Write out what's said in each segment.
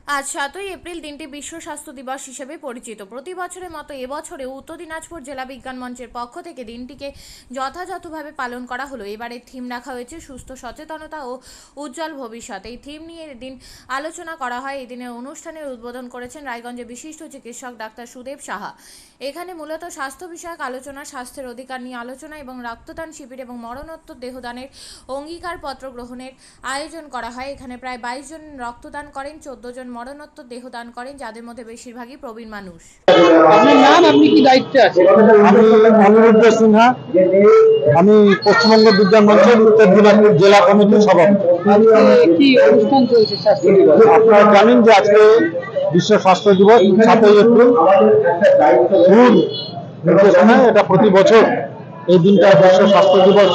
আজ ৭ই এপ্রিল দিনটি বিশ্ব স্বাস্থ্য দিবস হিসেবে পরিচিত। প্রতি বছরের মতো এবছরে উত্তর দিনাজপুর জেলা বিজ্ঞান মঞ্চের পক্ষ থেকে দিনটিকে যথাযথভাবে পালন করা হলো। এবারে থিম রাখা হয়েছে সুস্থ সচেতনতা ও উজ্জ্বল ভবিষ্যৎ। এই থিম নিয়ে এদিন আলোচনা করা হয়। এই দিনের অনুষ্ঠানের উদ্বোধন করেছেন রায়গঞ্জের বিশিষ্ট চিকিৎসক ডাক্তার সুদেব সাহা। এখানে মূলত স্বাস্থ্য বিষয়ক আলোচনা, স্বাস্থ্যের অধিকার নিয়ে আলোচনা এবং রক্তদান শিবির এবং মরণোত্তর দেহদানের অঙ্গীকারপত্র গ্রহণের আয়োজন করা হয়। এখানে প্রায় 22 জন রক্তদান করেন, 14 জন মরণোত্তর দেহদান করেন, যাদের মধ্যে বেশিরভাগই প্রবীণ মানুষ। আপনার নাম, আপনি কি দায়িত্বে আছেন? আমি অনিরুদ্ধ সিনহা, আমি পশ্চিমবঙ্গ বিজ্ঞান মঞ্চের উত্তর দিনাজপুর জেলা কমিটির সভাপতি। আজকে কি অনুষ্ঠান চলছে স্বাস্থ্য দিবস? আপনারা জানেন যে আজকে বিশ্ব স্বাস্থ্য দিবস ৭ই এপ্রিল। মূল নির্দেশনায় এটা প্রতি বছর এই দিনটা বিশ্ব স্বাস্থ্য দিবস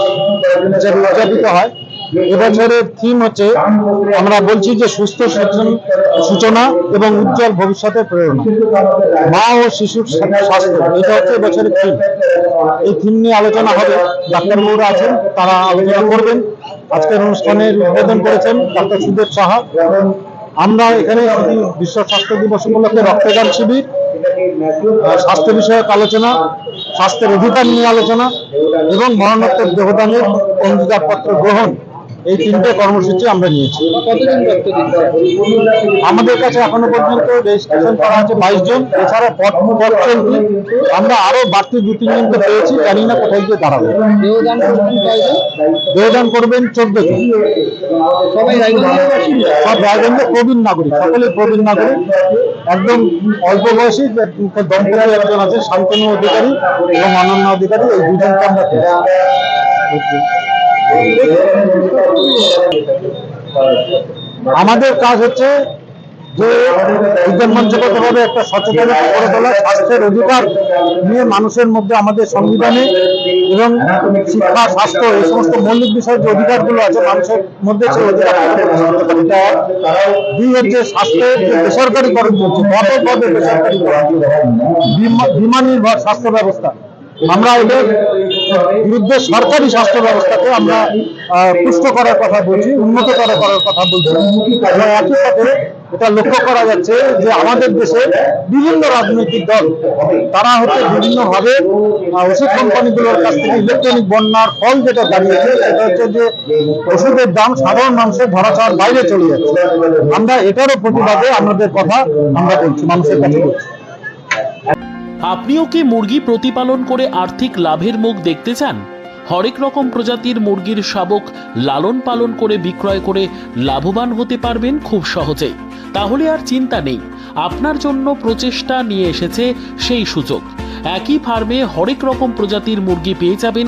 হিসেবে উদযাপিত হয়। এবছরের থিম হচ্ছে, আমরা বলছি যে সুস্থ সূচনা এবং উজ্জ্বল ভবিষ্যতের প্রেরণা, মা ও শিশুর স্বাস্থ্য, এটা হচ্ছে এবছরের থিম। এই থিম নিয়ে আলোচনা হবে, ডাক্তারবাবুরা আছেন, তারা আলোচনা করবেন। আজকের অনুষ্ঠানের উদ্বোধন করেছেন ডাক্তার সুদেব সাহা। আমরা এখানে বিশ্ব স্বাস্থ্য দিবস উপলক্ষে রক্তদান শিবির, স্বাস্থ্য বিষয়ক আলোচনা, স্বাস্থ্যের অধিকার নিয়ে আলোচনা এবং মরণোত্তর দেহদানের অঙ্গীকারপত্র গ্রহণ, এই তিনটে কর্মসূচি আমরা নিয়েছি। কতজন রক্ত দিচ্ছে? আমাদের কাছে এখনো পর্যন্ত রেজিস্ট্রেশন করা আছে 22 জন। এছাড়া পথ চলতি আমরা আরো বাড়তি 2-3 জনকে পেয়েছি, জানি না কোথায় গিয়ে দাঁড়াবে। দেহদান করবেন কয়জন? দেহদান করবেন 14 জন। সবাই রায়গঞ্জের বাসিন্দা? সব রায়গঞ্জের প্রবীণ নাগরিক, সকলেই প্রবীণ নাগরিক। একদম অল্প বয়সী দম্পতি একজন আছে, শান্তনু অধিকারী এবং অনন্য অধিকারী, এই দুজনকে আমরা পেয়েছি। আমাদের কাজ হচ্ছে যে বিজ্ঞান মঞ্চগতভাবে একটা সচেতনতা গড়ে তোলা, স্বাস্থ্যের অধিকার নিয়ে মানুষের মধ্যে, আমাদের সংবিধানে এবং শিক্ষা, স্বাস্থ্য, এই সমস্ত মৌলিক বিষয়ের যে অধিকারগুলো আছে মানুষের মধ্যে, সেই অধিকার দুই হচ্ছে স্বাস্থ্যের যে বেসরকারিকরণ চলছে, ব্যাপকভাবে বেসরকারিকরণ, বিমা নির্ভর স্বাস্থ্য ব্যবস্থা, আমরা এদের বিরুদ্ধে সরকারি স্বাস্থ্য ব্যবস্থাকে আমরা পুষ্ট করার কথা বলছি, উন্নত করার কথা বলছি। এবং একই সাথে এটা লক্ষ্য করা যাচ্ছে যে আমাদের দেশে বিভিন্ন রাজনৈতিক দল, তারা হচ্ছে বিভিন্নভাবে ওষুধ কোম্পানিগুলোর কাছ থেকে ইলেকট্রনিক বন্যার ফল যেটা দাঁড়িয়েছে, সেটা হচ্ছে যে ওষুধের দাম সাধারণ মানুষের ধরাছোঁয়ার বাইরে চলে যাচ্ছে। আমরা এটারও প্রতিবাদে আমাদের কথা আমরা বলছি, মানুষের কাছে বলছি। আপনিও কি মুরগি প্রতিপালন করে আর্থিক লাভের মুখ দেখতে চান? হরেক রকম প্রজাতির মুরগির শাবক লালন পালন করে বিক্রয় করে লাভবান হতে পারবেন খুব সহজেই। তাহলে আর চিন্তা নেই, আপনার জন্য প্রচেষ্টা নিয়ে এসেছে সেই সুযোগ। একই ফার্মে হরেক রকম প্রজাতির মুরগি পেয়ে যাবেন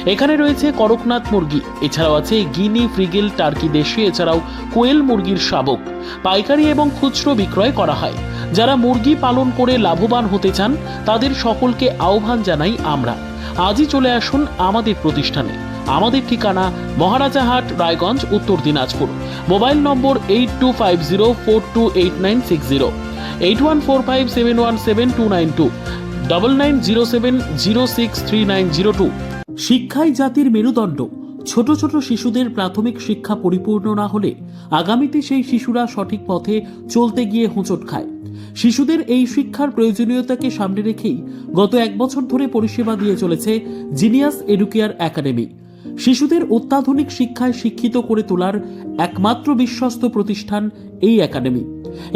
এখানে রয়েছে করকনাথ মুরগি, এছাড়াও আছে গিনি, ফ্রিগেল, টার্কি দেশি, এছাড়াও কোয়েল মুরগির শাবক পাইকারি এবং খুচরো বিক্রয় করা হয়। যারা মুরগি পালন করে লাভবান হতে চান তাদের সকলকে আহ্বান জানাই আমরা। আজই চলে আসুন আমাদের প্রতিষ্ঠানে। আমাদের ঠিকানা মহারাজাহাট, রায়গঞ্জ, উত্তর দিনাজপুর। মোবাইল নম্বর 8250428960, 8145717292, 9907063902। শিক্ষাই জাতির মেরুদণ্ড। ছোট ছোট শিশুদের প্রাথমিক শিক্ষা পরিপূর্ণ না হলে আগামীতে সেই শিশুরা সঠিক পথে চলতে গিয়ে হোঁচট খায়। শিশুদের এই শিক্ষার প্রয়োজনীয়তাকে সামনে রেখেই গত 1 বছর ধরে পরিষেবা দিয়ে চলেছে জিনিয়াস এডুকেয়ার একাডেমি। শিশুদের অত্যাধুনিক শিক্ষায় শিক্ষিত করে তোলার একমাত্র বিশ্বস্ত প্রতিষ্ঠান এই একাডেমি।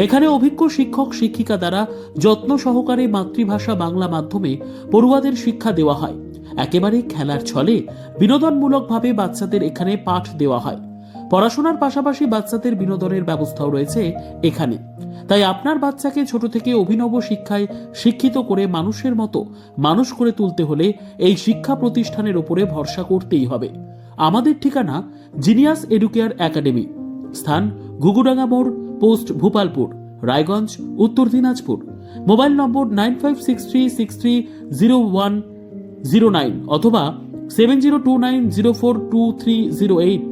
এখানে অভিজ্ঞ শিক্ষক শিক্ষিকা দ্বারা যত্ন সহকারে মাতৃভাষা বাংলা মাধ্যমে পড়ুয়াদের শিক্ষা দেওয়া হয়। একেবারে খেলার ছলে বিনোদনমূলকভাবে বাচ্চাদের এখানে পাঠ দেওয়া হয়। পড়াশোনার পাশাপাশি বাচ্চাদের বিনোদনের ব্যবস্থাও রয়েছে এখানে। তাই আপনার বাচ্চাকে ছোট থেকে অভিনব শিক্ষায় শিক্ষিত করে মানুষের মতো মানুষ করে তুলতে হলে এই শিক্ষা প্রতিষ্ঠানের উপরে ভরসা করতেই হবে। আমাদের ঠিকানা জিনিয়াস এডুকেয়ার একাডেমি, স্থান ঘুঘুডাঙ্গা মোড়, পোস্ট ভূপালপুর, রায়গঞ্জ, উত্তর দিনাজপুর। মোবাইল নম্বর 9563630109 অথবা 7029042308।